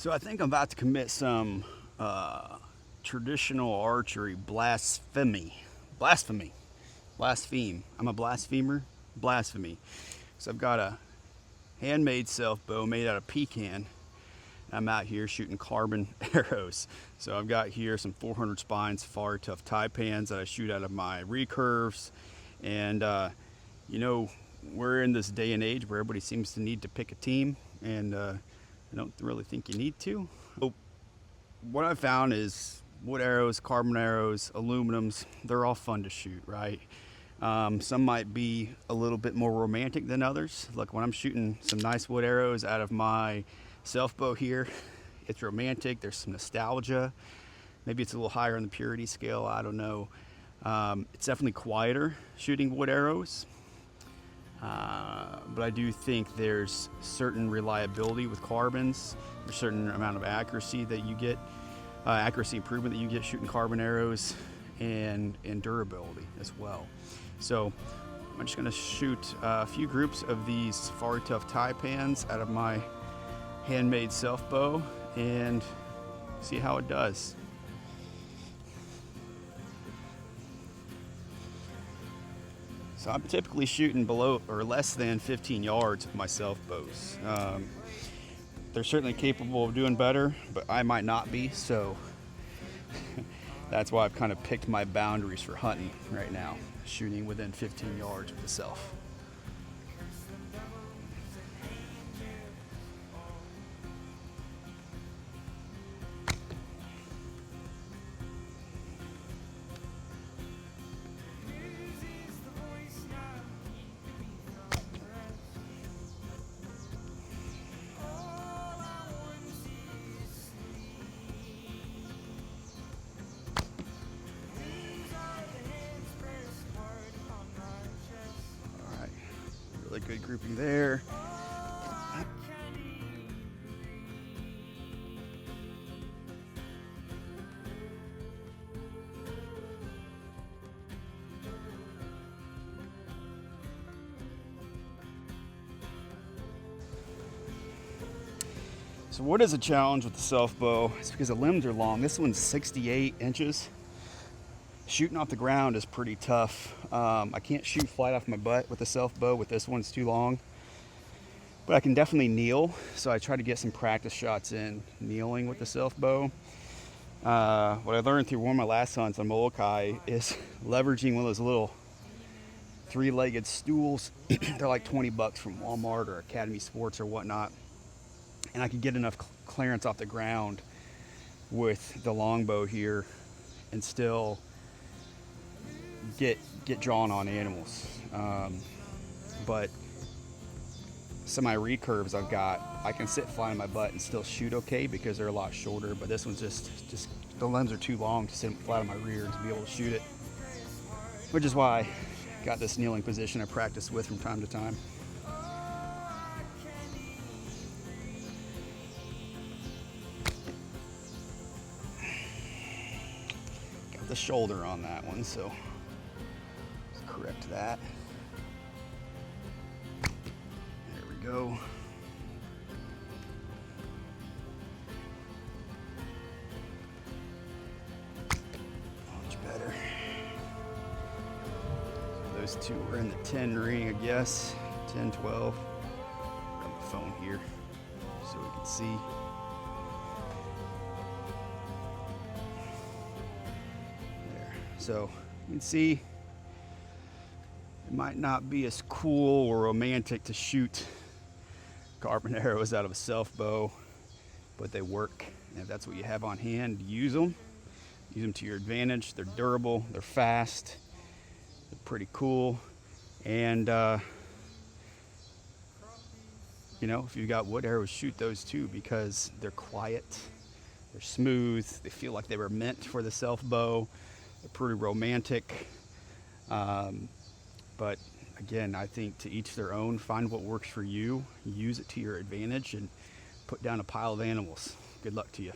So I think I'm about to commit some traditional archery blasphemy. Blasphemy. Blaspheme. I'm a blasphemer. Blasphemy. So I've got a handmade Selfbow made out of pecan. I'm out here shooting carbon arrows. So I've got here some 400 spines far tough taipans that I shoot out of my recurves. And you know, we're in this day and age where everybody seems to need to pick a team, and I don't really think you need to. So what I found is wood arrows, carbon arrows, aluminums, they're all fun to shoot, right? Some might be a little bit more romantic than others. Like when I'm shooting some nice wood arrows out of my Selfbow here, it's romantic, there's some nostalgia. Maybe it's a little higher on the purity scale, I don't know. It's definitely quieter shooting wood arrows. But I do think there's certain reliability with carbons. There's a certain amount of accuracy that you get, accuracy improvement that you get shooting carbon arrows, and durability as well. So I'm just gonna shoot a few groups of these far tough taipans out of my handmade Selfbow and see how it does. So I'm typically shooting below or less than 15 yards with my Selfbows. They're certainly capable of doing better, but I might not be, so that's why I've kind of picked my boundaries for hunting right now, shooting within 15 yards with the Self. Really good grouping there. So what is a challenge with the Selfbow? It's because the limbs are long. This one's 68 inches. Shooting off the ground is pretty tough. I can't shoot flat off my butt with the Selfbow. With this one, it's too long. But I can definitely kneel, so I try to get some practice shots in kneeling with the Selfbow. What I learned through one of my last hunts on Molokai is leveraging one of those little three-legged stools. They're like 20 bucks from Walmart or Academy Sports or whatnot. And I could get enough clearance off the ground with the longbow here and still get drawn on animals. But some of my recurves I've got, I can sit flat on my butt and still shoot okay because they're a lot shorter, but this one's just the limbs are too long to sit flat on my rear to be able to shoot it, which is why I got this kneeling position I practice with from time to time. Got the shoulder on that one, so correct that. There we go. Much better. Those two were in the 10 ring, I guess. 10, 12. Grab the phone here so we can see. There. So you can see it might not be as cool or romantic to shoot carbon arrows out of a Selfbow, but they work. And if that's what you have on hand, use them. Use them to your advantage. They're durable, they're fast, they're pretty cool. And you know, if you've got wood arrows, shoot those too, because they're quiet, they're smooth, they feel like they were meant for the Selfbow. They're pretty romantic. But again, I think to each their own. Find what works for you, use it to your advantage, and put down a pile of animals. Good luck to you.